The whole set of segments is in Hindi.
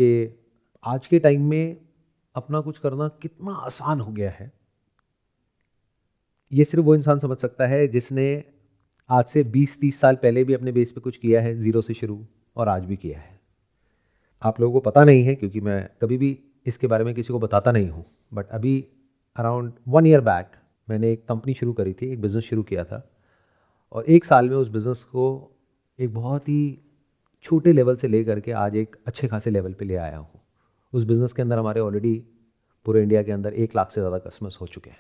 कि आज के टाइम में अपना कुछ करना कितना आसान हो गया है। ये सिर्फ वो इंसान समझ सकता है जिसने आज से 20-30 साल पहले भी अपने बेस पे कुछ किया है, ज़ीरो से शुरू, और आज भी किया है। आप लोगों को पता नहीं है क्योंकि मैं कभी भी इसके बारे में किसी को बताता नहीं हूँ, बट अभी अराउंड 1 ईयर बैक मैंने एक कंपनी शुरू करी थी, एक बिज़नेस शुरू किया था, और 1 साल में उस बिज़नेस को एक बहुत ही छोटे लेवल से ले करके आज एक अच्छे खासे लेवल पे ले आया हूँ। उस बिज़नेस के अंदर हमारे ऑलरेडी पूरे इंडिया के अंदर 1 लाख से ज़्यादा कस्टमर्स हो चुके हैं।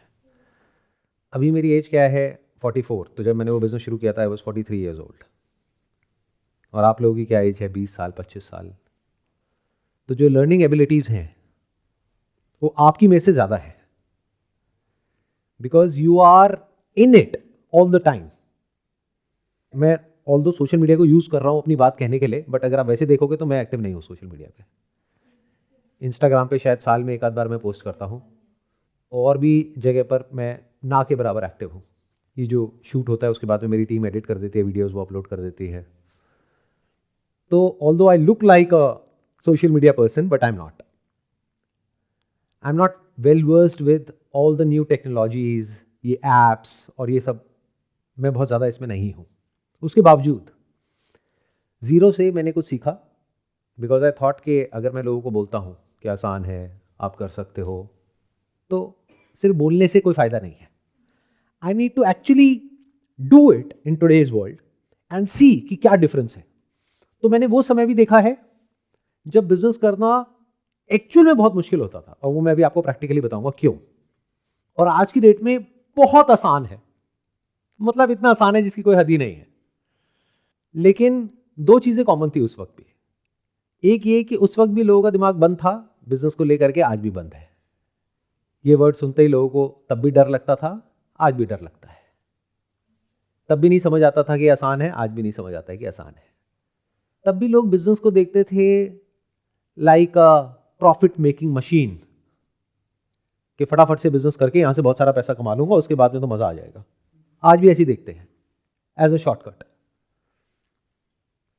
अभी मेरी एज क्या है? 44। तो जब मैंने वो बिज़नेस शुरू किया था आई वॉज 43 ईयर्स ओल्ड। और आप लोगों की क्या एज है? 20 साल, 25 साल। तो जो लर्निंग एबिलिटीज़ हैं वो आपकी मेरे से ज़्यादा है, because you are in it all the time. मैं ऑल दो सोशल मीडिया को यूज़ कर रहा हूँ अपनी बात कहने के लिए, बट अगर आप वैसे देखोगे तो मैं एक्टिव नहीं हूँ सोशल मीडिया पे। इंस्टाग्राम पे शायद साल में 1 आध बार मैं पोस्ट करता हूँ, और भी जगह पर मैं ना के बराबर एक्टिव हूँ। ये जो शूट होता है उसके बाद में मेरी टीम एडिट कर देती है वीडियोज़, वो अपलोड कर देती है। तो although I look like a social media person, but I am not well versed with all the new technologies, ये ऐप्स और ये सब मैं बहुत ज़्यादा इसमें नहीं हूँ। उसके बावजूद ज़ीरो से मैंने कुछ सीखा, बिकॉज आई थॉट कि अगर मैं लोगों को बोलता हूँ कि आसान है, आप कर सकते हो, तो सिर्फ बोलने से कोई फ़ायदा नहीं है। I need to actually do it in today's world and see कि क्या डिफरेंस है। तो मैंने वो समय भी देखा है जब बिजनेस करना एक्चुअल में बहुत मुश्किल होता था, और वो मैं भी आपको प्रैक्टिकली बताऊंगा क्यों। और आज की डेट में बहुत आसान है, मतलब इतना आसान है जिसकी कोई हद ही नहीं है। लेकिन 2 चीजें कॉमन थी उस वक्त भी। एक ये कि उस वक्त भी लोगों का दिमाग बंद था बिजनेस को लेकर के, आज भी बंद है। ये वर्ड सुनते ही लोगों को तब भी डर लगता था, आज भी डर लगता है। तब भी नहीं समझ आता था कि आसान है, आज भी नहीं समझ आता है कि आसान है। तब भी लोग बिजनेस को देखते थे लाइक अ प्रॉफिट मेकिंग मशीन, कि फटाफट से बिजनेस करके यहां से बहुत सारा पैसा कमा लूंगा, उसके बाद में तो मजा आ जाएगा। आज भी ऐसे ही देखते हैं, एज अ शॉर्टकट।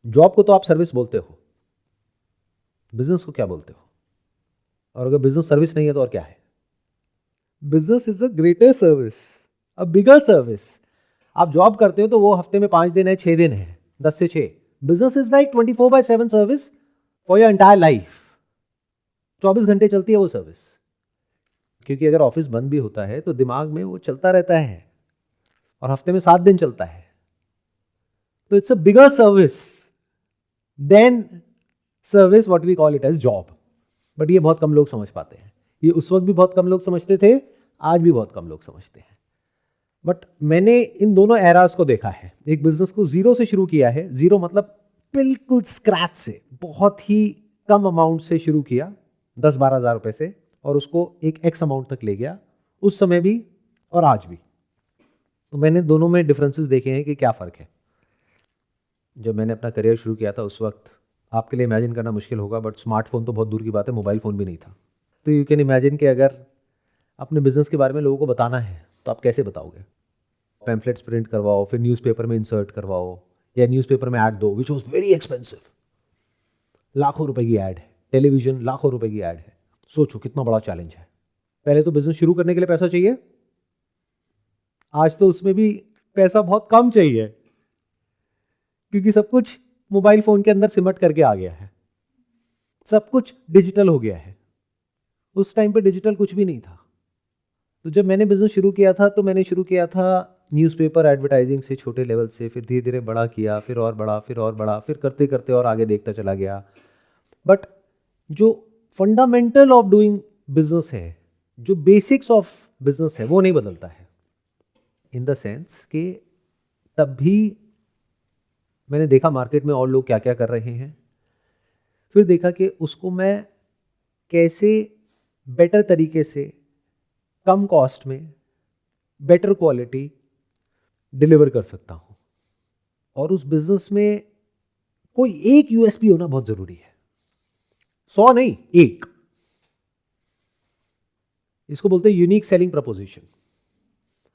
जॉब को तो आप सर्विस बोलते हो, बिजनेस को क्या बोलते हो? और अगर बिजनेस सर्विस नहीं है तो और क्या है? Business is a greater service, a bigger service. आप जॉब करते हो तो वो हफ्ते में 5 दिन है, 6 दिन है, 10 से 6। Business is like 24/7 service for your entire life. 24 घंटे चलती है वो सर्विस, क्योंकि अगर ऑफिस बंद भी होता है तो दिमाग में वो चलता रहता है, और हफ्ते में 7 दिन चलता है। तो it's a bigger service than service what we call it as job. But ये बहुत कम लोग समझ पाते हैं। ये उस वक्त भी बहुत कम लोग समझते थे, आज भी बहुत कम लोग समझते हैं। बट मैंने इन दोनों एराज को देखा है। एक बिजनेस को ज़ीरो से शुरू किया है, ज़ीरो मतलब बिल्कुल स्क्रैच से, बहुत ही कम अमाउंट से शुरू किया, 10-12 हज़ार रुपए से, और उसको एक एक्स अमाउंट तक ले गया, उस समय भी और आज भी। तो मैंने दोनों में डिफरेंसेस देखे हैं कि क्या फ़र्क है। जब मैंने अपना करियर शुरू किया था उस वक्त, आपके लिए इमेजिन करना मुश्किल होगा, बट स्मार्टफोन तो बहुत दूर की बात है, मोबाइल फ़ोन भी नहीं था। तो यू कैन इमेजिन कि अगर अपने बिजनेस के बारे में लोगों को बताना है तो आप कैसे बताओगे? पैम्फलेट्स प्रिंट करवाओ, फिर न्यूज़पेपर में इंसर्ट करवाओ, या न्यूज़पेपर में ऐड दो, विच वॉज वेरी एक्सपेंसिव। लाखों रुपए की ऐड है, टेलीविजन लाखों रुपए की ऐड है। सोचो कितना बड़ा चैलेंज है। पहले तो बिजनेस शुरू करने के लिए पैसा चाहिए, आज तो उसमें भी पैसा बहुत कम चाहिए, क्योंकि सब कुछ मोबाइल फोन के अंदर सिमट करके आ गया है, सब कुछ डिजिटल हो गया है। उस टाइम पे डिजिटल कुछ भी नहीं था। तो जब मैंने बिजनेस शुरू किया था तो मैंने शुरू किया था न्यूज़पेपर एडवर्टाइजिंग से, छोटे लेवल से, फिर धीरे धीरे बड़ा किया, फिर और बड़ा, फिर और बड़ा, फिर करते करते और आगे देखता चला गया। बट जो फंडामेंटल ऑफ डूइंग बिजनेस है, जो बेसिक्स ऑफ बिजनेस है, वो नहीं बदलता है। इन द सेंस कि तब भी मैंने देखा मार्केट में और लोग क्या क्या कर रहे हैं, फिर देखा कि उसको मैं कैसे बेटर तरीके से, कम कॉस्ट में, बेटर क्वालिटी डिलीवर कर सकता हूं। और उस बिजनेस में कोई एक यूएसपी होना बहुत जरूरी है, 100 नहीं, एक। इसको बोलते हैं यूनिक सेलिंग प्रपोजिशन।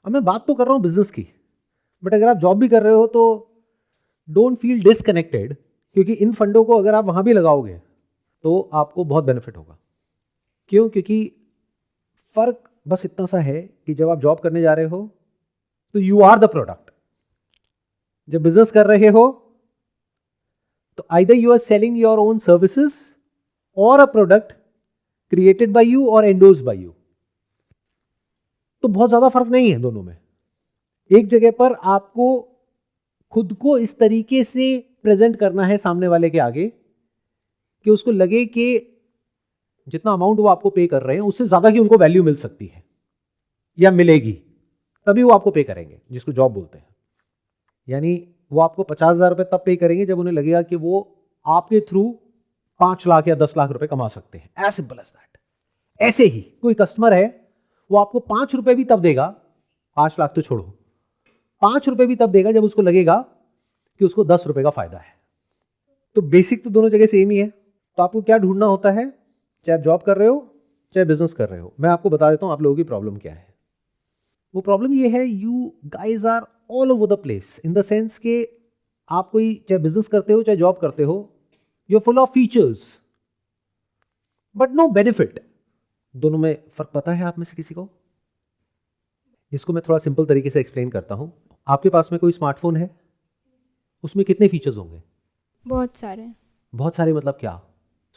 अब मैं बात तो कर रहा हूं बिजनेस की, बट अगर आप जॉब भी कर रहे हो तो डोंट फील डिसकनेक्टेड, क्योंकि इन फंडों को अगर आप वहां भी लगाओगे तो आपको बहुत बेनिफिट होगा। क्यों? क्योंकि फर्क बस इतना सा है कि जब आप जॉब करने जा रहे हो तो यू आर द प्रोडक्ट, जब बिजनेस कर रहे हो तो either you are selling your own services और a product created by you और एंडोर्स्ड बाय यू। तो बहुत ज्यादा फर्क नहीं है दोनों में। एक जगह पर आपको खुद को इस तरीके से प्रेजेंट करना है सामने वाले के आगे कि उसको लगे कि जितना अमाउंट वो आपको पे कर रहे हैं उससे ज्यादा की उनको वैल्यू मिल सकती है या मिलेगी, तभी वो आपको पे करेंगे, जिसको जॉब बोलते हैं। यानी वो आपको 50,000 रुपए तब पे करेंगे जब उन्हें लगेगा कि वो आपके थ्रू 5 लाख या 10 लाख रुपए कमा सकते हैं। As simple as that. ऐसे ही कोई कस्टमर है, वो आपको 5 रुपए भी तब देगा, 5 लाख तो छोड़ो, 5 रुपए भी तब देगा जब उसको लगेगा कि उसको 10 रुपए का फायदा है। तो बेसिक तो दोनों जगह सेम ही है। तो आपको क्या ढूंढना होता है, चाहे आप जॉब कर रहे हो चाहे बिजनेस कर रहे हो। मैं आपको बता देता हूं आप लोगों की प्रॉब्लम क्या है। वो प्रॉब्लम ये है, you guys are all over the place, in the sense के आप कोई चाहे बिजनेस करते हो चाहे जॉब करते हो, you are full of features but no benefit. दोनों में फर्क पता है आप में से किसी को? इसको मैं थोड़ा सिंपल तरीके से एक्सप्लेन करता हूं। आपके पास में कोई स्मार्टफोन है, उसमें कितने फीचर्स होंगे? बहुत सारे। बहुत सारे मतलब क्या?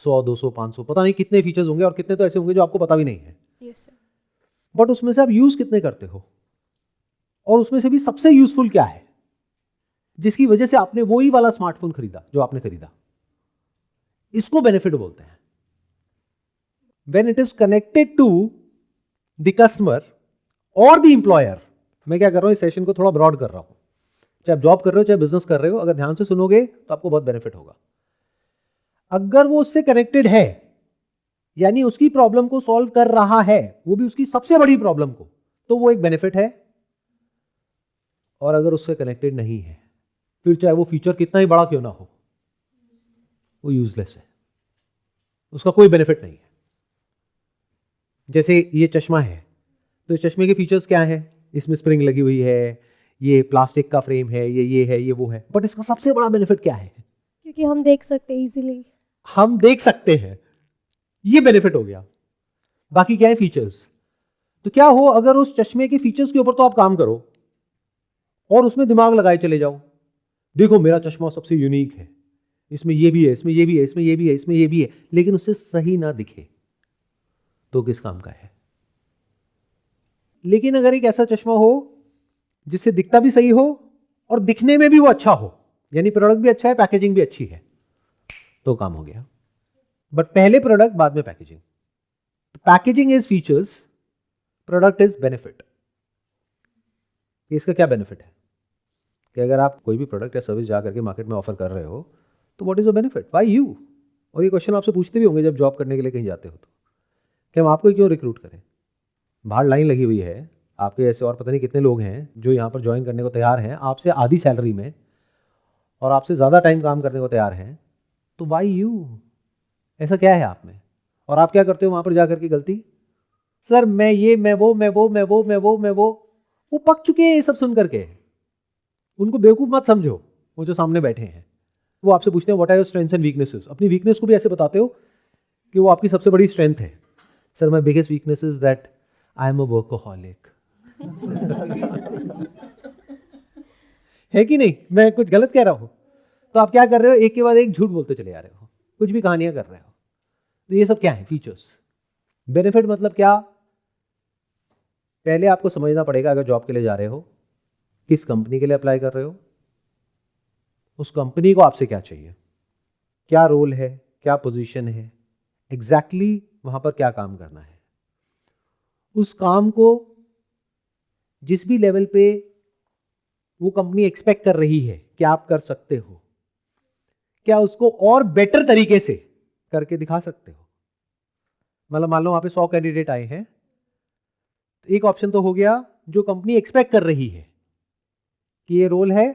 100, 200, 500, पता नहीं कितने फीचर्स होंगे, और कितने तो ऐसे होंगे जो आपको पता भी नहीं है। Yes sir. बट उसमें से आप यूज कितने करते हो? और उसमें से भी सबसे यूजफुल क्या है जिसकी वजह से आपने वही वाला स्मार्टफोन खरीदा जो आपने खरीदा? इसको बेनिफिट बोलते हैं। When it is connected to the customer और द एम्प्लॉयर। मैं क्या कर रहा हूं, इस सेशन को थोड़ा ब्रॉड कर रहा हूं। चाहे आप जॉब कर रहे हो चाहे बिजनेस कर रहे हो, अगर ध्यान से सुनोगे तो आपको बहुत बेनिफिट होगा। अगर वो उससे कनेक्टेड है, यानी उसकी प्रॉब्लम को सॉल्व कर रहा है, वो भी उसकी सबसे बड़ी प्रॉब्लम को, तो वो एक बेनिफिट है। और अगर उससे कनेक्टेड नहीं है, फिर चाहे वो फीचर कितना ही बड़ा क्यों ना हो, वो यूजलेस है, उसका कोई बेनिफिट नहीं है। जैसे ये चश्मा है, तो इस चश्मे के फीचर्स क्या है? इसमें स्प्रिंग लगी हुई है, ये प्लास्टिक का फ्रेम है, ये है, ये वो है, बट इसका सबसे बड़ा बेनिफिट क्या है? क्योंकि हम देख सकते हैं इजीली। हम देख सकते हैं, ये बेनिफिट हो गया। बाकी क्या है? फीचर्स। तो क्या हो अगर उस चश्मे के फीचर्स के ऊपर तो आप काम करो और उसमें दिमाग लगाए चले जाओ, देखो मेरा चश्मा सबसे यूनिक है, इसमें ये भी है, इसमें ये भी है, इसमें ये भी है, इसमें ये भी है, लेकिन उससे सही ना दिखे तो किस काम का है? लेकिन अगर एक ऐसा चश्मा हो जिससे दिखता भी सही हो और दिखने में भी वो अच्छा हो, यानी प्रोडक्ट भी अच्छा है, पैकेजिंग भी अच्छी है, तो काम हो गया। बट पहले प्रोडक्ट बाद में packaging. Packaging is features, product is benefit. इसका क्या बेनिफिट है कि अगर आप कोई भी प्रोडक्ट या सर्विस जा करके मार्केट में ऑफर कर रहे हो, तो what is the benefit, why you? और ये क्वेश्चन आपसे पूछते भी होंगे जब जॉब करने के लिए कहीं जाते हो, तो कि हम आपको क्यों रिक्रूट करें? बाहर लाइन लगी हुई है, आपके ऐसे और पता नहीं कितने लोग हैं जो यहाँ पर ज्वाइन करने को तैयार हैं आपसे आधी सैलरी में, और आपसे ज़्यादा टाइम काम करने को तैयार हैं, तो वाई यू? ऐसा क्या है आप में? और आप क्या करते हो वहाँ पर जा करके गलती? सर मैं ये, मैं वो, मैं वो, मैं वो, मैं वो, मैं वो पक चुके हैं ये सब सुन करके। उनको बेवकूफ़ मत समझो, वो जो सामने बैठे हैं। वो आपसे पूछते हैं what are your strengths and weaknesses, अपनी वीकनेस को भी ऐसे बताते हो कि वो आपकी सबसे बड़ी स्ट्रेंथ है। Sir my biggest weakness is that I am a workaholic. है कि नहीं? मैं कुछ गलत कह रहा हूं? तो आप क्या कर रहे हो, एक के बाद एक झूठ बोलते चले जा रहे हो, कुछ भी कहानियां कर रहे हो। तो ये सब क्या है? फीचर्स। बेनिफिट मतलब क्या? पहले आपको समझना पड़ेगा, अगर जॉब के लिए जा रहे हो, किस कंपनी के लिए अप्लाई कर रहे हो, उस कंपनी को आपसे क्या चाहिए, क्या रोल है, क्या पोजीशन है, एग्जैक्टली वहां पर क्या काम करना है। उस काम को जिस भी लेवल पे वो कंपनी एक्सपेक्ट कर रही है कि आप कर सकते हो, क्या उसको और बेटर तरीके से करके दिखा सकते हो? मतलब मान लो वहां पे 100 कैंडिडेट आए हैं, तो एक ऑप्शन तो हो गया जो कंपनी एक्सपेक्ट कर रही है कि ये रोल है,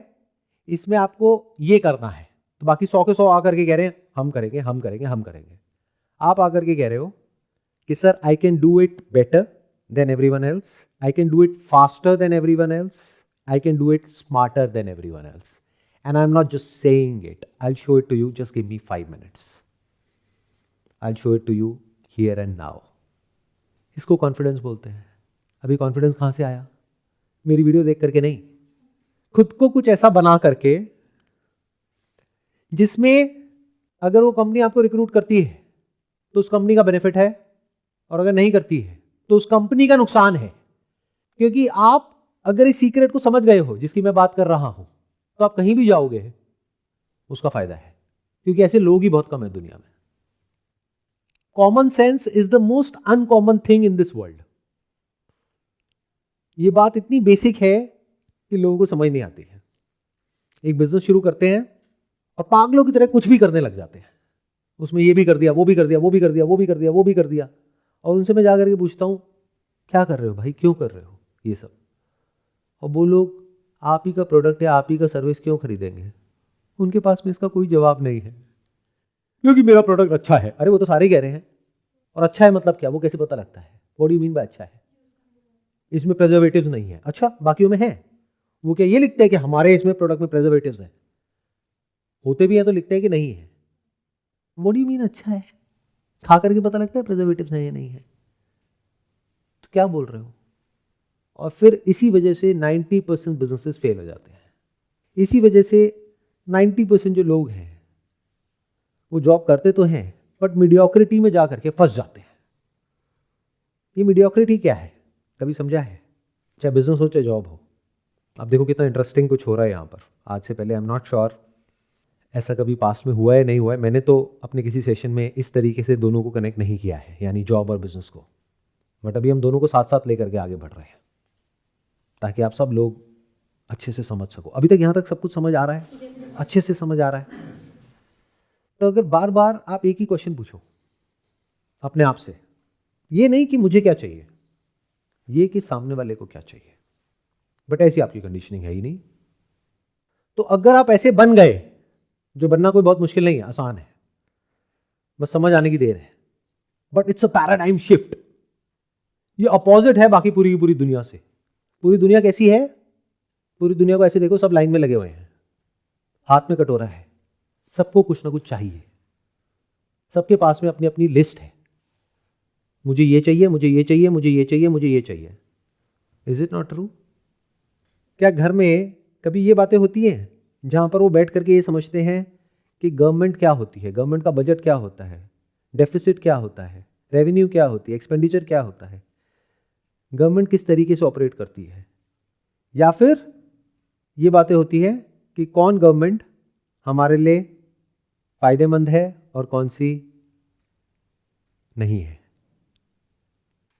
इसमें आपको ये करना है, तो बाकी 100 के 100 आकर के कह रहे हैं हम करेंगे, हम करेंगे, हम करेंगे। आप आकर के कह रहे हो कि sir I can do it better than everyone else, I can do it faster than everyone else, I can do it smarter than everyone else. And I'm not just saying it. I'll show it to you. Just give me 5 minutes. I show it to you here and now. इसको कॉन्फिडेंस बोलते हैं। अभी कॉन्फिडेंस कहाँ से आया? मेरी वीडियो देख करके नहीं, खुद को कुछ ऐसा बना करके जिसमें अगर वो कंपनी आपको रिक्रूट करती है तो उस कंपनी का बेनिफिट है, और अगर नहीं करती है तो उस कंपनी का नुकसान है। क्योंकि आप अगर इस सीक्रेट को समझ गए हो जिसकी मैं बात कर रहा हूं, तो आप कहीं भी जाओगे उसका फायदा है, क्योंकि ऐसे लोग ही बहुत कम है दुनिया में। Common sense is the most uncommon thing in this world. ये बात इतनी बेसिक है कि लोगों को समझ नहीं आती है। एक बिजनेस शुरू करते हैं और पागलों की तरह कुछ भी करने लग जाते हैं। उसमें ये भी कर दिया, वो भी कर दिया, वो भी कर दिया, वो भी कर दिया, वो भी कर दिया। और उनसे मैं जाकर के पूछता हूं, क्या कर रहे हो भाई, क्यों कर रहे हो ये सब? और वो लोग आप ही का प्रोडक्ट या आप ही का सर्विस क्यों खरीदेंगे? उनके पास में इसका कोई जवाब नहीं है, क्योंकि मेरा प्रोडक्ट अच्छा है। अरे वो तो सारे कह रहे हैं। और अच्छा है मतलब क्या? वो कैसे पता लगता है? What do you mean by अच्छा है? इसमें प्रिजर्वेटिव्स नहीं है। अच्छा, बाकियों में है। वो क्या ये लिखते हैं कि हमारे इसमें प्रोडक्ट में प्रिजर्वेटिव्स है? होते भी हैं तो लिखते हैं कि नहीं है। व्हाट डू यू मीन अच्छा है? खा करके पता लगता है प्रिजर्वेटिव्स है या नहीं है? तो क्या बोल रहे हो? और फिर इसी वजह से 90% बिजनेसेस फेल हो जाते हैं। इसी वजह से 90% जो लोग हैं वो जॉब करते तो हैं, बट मीडियोक्रिटी में जा करके फंस जाते हैं। ये मीडियोक्रिटी क्या है, कभी समझा है? चाहे बिजनेस हो चाहे जॉब हो। आप देखो कितना इंटरेस्टिंग कुछ हो रहा है यहाँ पर। आज से पहले आई एम नॉट श्योर ऐसा कभी पास्ट में हुआ है नहीं हुआ है। मैंने तो अपने किसी सेशन में इस तरीके से दोनों को कनेक्ट नहीं किया है, यानी जॉब और बिजनेस को। बट अभी हम दोनों को साथ साथ लेकर के आगे बढ़ रहे हैं ताकि आप सब लोग अच्छे से समझ सको। अभी तक यहाँ तक सब कुछ समझ आ रहा है? अच्छे से समझ आ रहा है? तो अगर बार बार आप एक ही क्वेश्चन पूछो अपने आप से, ये नहीं कि मुझे क्या चाहिए, ये कि सामने वाले को क्या चाहिए। बट ऐसी आपकी कंडीशनिंग है ही नहीं। तो अगर आप ऐसे बन गए, जो बनना कोई बहुत मुश्किल नहीं है, आसान है, बस समझ आने की देर है। But it's a paradigm shift. ये अपोजिट है बाकी पूरी की पूरी दुनिया से। पूरी दुनिया कैसी है? पूरी दुनिया को ऐसे देखो, सब लाइन में लगे हुए हैं, हाथ में कटोरा है, सबको कुछ ना कुछ चाहिए, सबके पास में अपनी अपनी लिस्ट है। मुझे ये चाहिए, मुझे ये चाहिए, मुझे ये चाहिए, मुझे ये चाहिए। Is it not true? क्या घर में कभी ये बातें होती हैं जहां पर वो बैठ करके ये समझते हैं कि गवर्नमेंट क्या होती है, गवर्नमेंट का बजट क्या होता है, डेफिसिट क्या होता है, रेवेन्यू क्या होती है, एक्सपेंडिचर क्या होता है, गवर्नमेंट किस तरीके से ऑपरेट करती है? या फिर ये बातें होती है कि कौन गवर्नमेंट हमारे लिए फायदेमंद है और कौन सी नहीं है,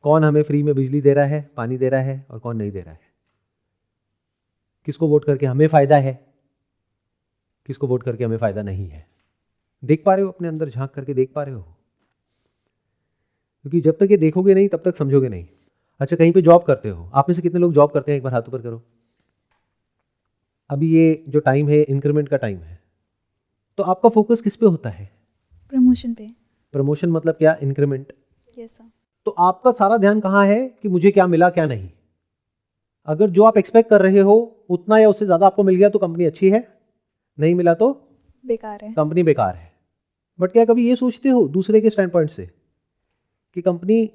कौन हमें फ्री में बिजली दे रहा है, पानी दे रहा है और कौन नहीं दे रहा है, किसको वोट करके हमें फायदा है, किसको वोट करके हमें फायदा नहीं है। देख पा रहे हो? अपने अंदर झांक करके देख पा रहे हो? क्योंकि जब तक ये देखोगे नहीं तब तक समझोगे नहीं। अच्छा, कहीं पे जॉब करते हो? आप में से कितने लोग जॉब करते हैं? एक बार हाथ ऊपर करो। अभी ये जो टाइम है इंक्रीमेंट का टाइम है, तो आपका फोकस किस पे होता है? प्रमोशन पे। प्रमोशन मतलब क्या? इंक्रीमेंट। Yes sir. तो आपका सारा ध्यान कहाँ है कि मुझे क्या मिला क्या नहीं। अगर जो आप एक्सपेक्ट कर रहे हो उतना या उससे ज्यादा आपको मिल गया तो कंपनी अच्छी है, नहीं मिला तो बेकार है। कंपनी बेकार है। बट क्या कभी ये सोचते हो दूसरे के स्टैंड पॉइंट से कि कंपनी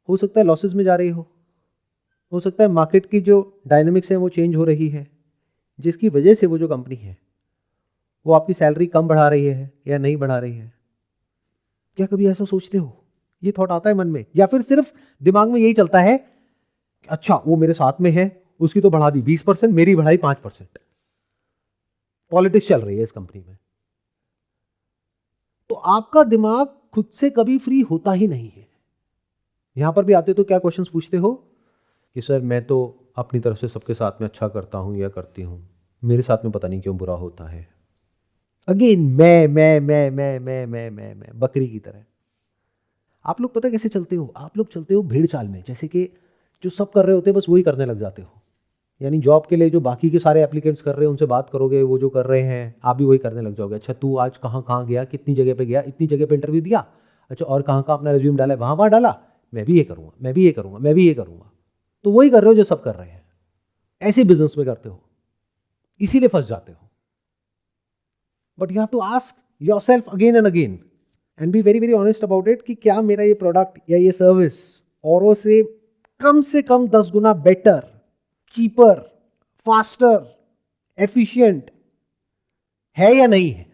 हो सकता है लॉसेस में जा रही हो सकता है मार्केट की जो डायनेमिक्स है वो चेंज हो रही है, जिसकी वजह से वो जो कंपनी है वो आपकी सैलरी कम बढ़ा रही है या नहीं बढ़ा रही है? क्या कभी ऐसा सोचते हो? ये थॉट आता है मन में, या फिर सिर्फ दिमाग में यही चलता है कि अच्छा वो मेरे साथ में है, उसकी तो बढ़ा दी 20%, मेरी बढ़ाई 5%। पॉलिटिक्स चल रही है इस कंपनी में। तो आपका दिमाग खुद से कभी फ्री होता ही नहीं है। यहां पर भी आते तो क्या क्वेश्चंस पूछते हो कि सर मैं तो अपनी तरफ से सबके साथ में अच्छा करता हूं या करती हूं, मेरे साथ में पता नहीं क्यों बुरा होता है। अगेन मैं बकरी की तरह। आप लोग पता कैसे चलते हो? आप लोग चलते हो भेड़ चाल में, जैसे कि जो सब कर रहे होते हैं बस वही करने लग जाते हो। यानी जॉब के लिए जो बाकी के सारे एप्लीकेंट्स कर रहे हैं उनसे बात करोगे, वो जो कर रहे हैं आप भी वही करने लग जाओगे। अच्छा तू आज कहाँ कहाँ गया, कितनी जगह पे गया, इतनी जगह पे इंटरव्यू दिया, अच्छा और कहाँ कहाँ अपना रिज्यूम डाला है, वहाँ वहाँ डाला, मैं भी ये करूँगा, मैं भी ये करूँगा, मैं भी ये करूँगा। तो वही कर रहे हो जो सब कर रहे हैं। ऐसे बिजनेस में करते हो, इसीलिए फंस जाते हो। But you have to ask yourself again and again, and be very very honest about it कि क्या मेरा ये प्रोडक्ट या ये सर्विस औरों से कम 10 गुना बेटर, चीपर, फास्टर, एफिशिएंट है या नहीं है.